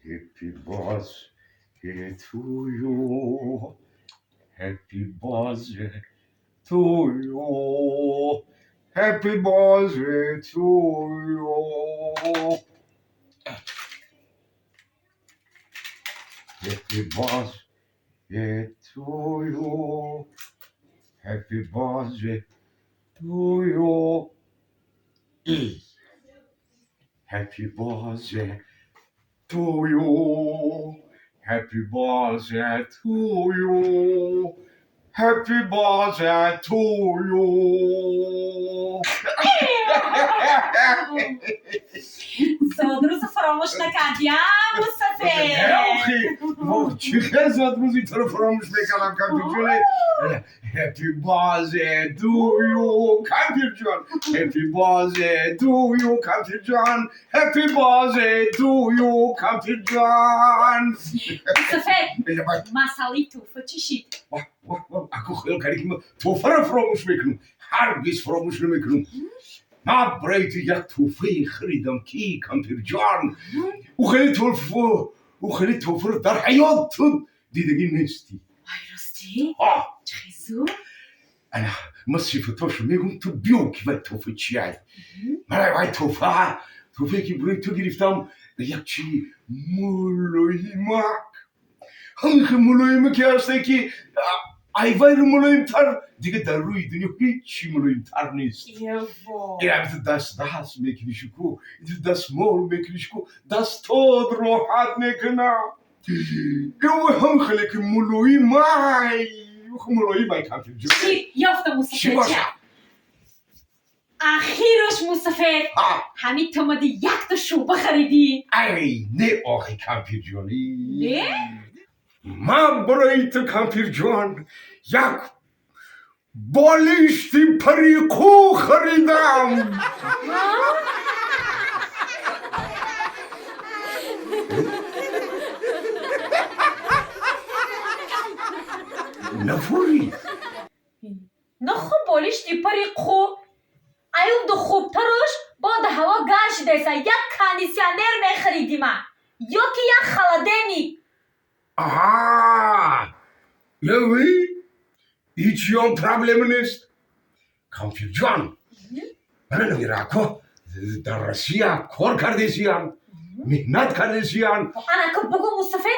Happy birthday to you. Happy birthday to you. Happy birthday to you. Happy birthday to you. Happy birthday to you. E. Happy birthday to you. Happy birthday to you. Happy birthday to you. زاد روز فراموش نکردی ها مصطفی؟ نه آخی چی خیلی زاد روزی تو رو فراموش میکنم کامپیر جونه. Happy birthday to you کامپیر جان. Happy birthday to you کامپیر جان. Happy birthday to you کامپیر جان. مصطفی مسئله توفه چی شید؟ اکو خیال کردی که توفه رو فراموش میکنم. هرگز فراموش نمیکنم. من برای تو یک توفه خریدم کی کامپیر جان. او خیلی توفه رو در حیاتت دیدگی نیستی. وای راستی؟ چه زود؟ انا ما صفتاشو میگم تو بیو که باید توفه چیه. من باید توفه که برای تو گرفتم یک چی ملایمک. همین خیلی ملایمه که هسته که ایوای رو ملایم تر دیگه در روی دنیا هیچی ملایم تر نیست. این تو دست میکنیش کو، این تو دست مال میکنیش کو، دست تاد راحت میکنم. این هم خیلی که ملایم کامپیر جون. چی؟ یافتم مصطفی چه؟ اخیرش مصطفی همین تو مده یک تا شوبه خریدی؟ ای نه آخی کامپیر جونی. نه؟ من برای تو کامپیر جان یک بالشتی پریقو خریدم. نفوری نه خب بالشتی پریقو ایوم دو خوب ترش با ده هوا گرش دیسا یک کاندیسیونر میخریدی من یا که یک خلدنی. آها یوی هیچ یون پرابلم نیست کامپیر جان. من نمیره که در روسیه کار کرده سیان مهنت کرده سیان. انا که بگو مصطفی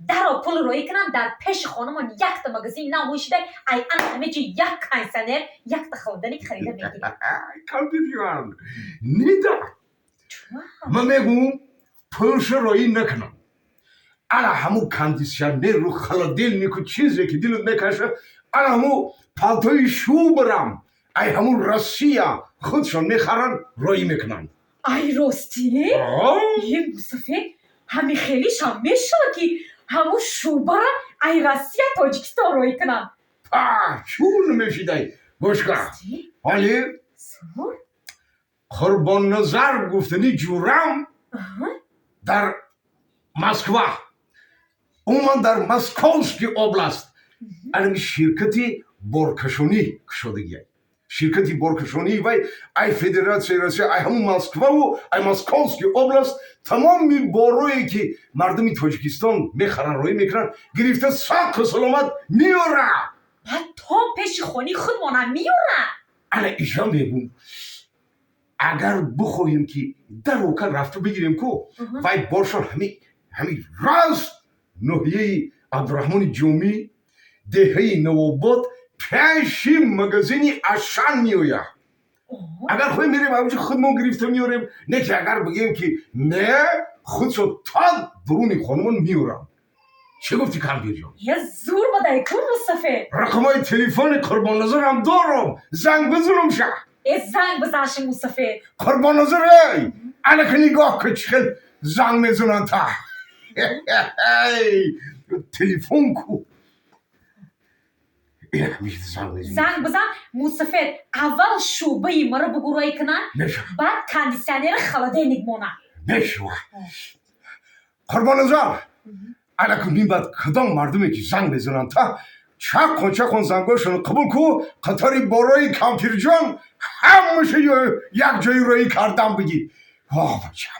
در پول روی کنم در پیش خانمان یک تا مگزین نموشیده ای انا همه جی یک کانسنر یک تا خودنی خریده بگیری. کامپیر جان نیده من میگم پولش روی نکنم. انا همو کاندیسیونر رو خلادیل نیکو چیزی که دلت میکشه انا همو پالتوی شو برم ای همو روسیه خودشون میخرن روی میکنن. ای راستی؟ یه مصطفی همی خیلیش هم میشه که همو شو برم ای روسیه تاجیکستان روی کنن. شو نمیشیده گوش کن ولی قربان نظر گفتنی جورم در مسکو اومن در مسکوسکی اوبلاست الان شرکتی بارکشونی شدگیه. شرکتی بارکشونی و ای فدراسیون روسیه ای همون مسکو و ای مسکوسکی اوبلاست تمام بارویی که مردمی تاجیکستان میخرن روی میکنن گرفته ساق سلامت میاره. بعد تا پیش خونی خودمانم میاره. انا ایشان میگم اگر بخوایم که در اوکر رفته بگیریم که وای بارشان همین راست نوحیه عبدالرحمن جومی دهه نواباد پیش مگزینی اشان میویا. اگر خواهیم میریم همونجا خودمون گرفته میاریم نه که اگر بگیم که نه خودشو تا درونی خانمون میورم. چه گفتی کامپیر جان؟ یه زور بده کن مصطفی. رقمای تلفن قربان نظرم دارم زنگ بزنم شه. زنگ بزنش مصطفی. قربان نظره انا که نگاه که چخل زنگ میزنن تا تلفن کو زنگ بزن مصطفی اول شوبه مرا بگو روی کنن بعد کاندیسیونر خلاده نگمونه نشوه. قربان نظر انا که نیم بعد کدام مردمی که زنگ بزنن تا چه کن زنگاشون قبول کو قطاری برای کامپیر جان همشه یک جایی روی کردم بگی. بچم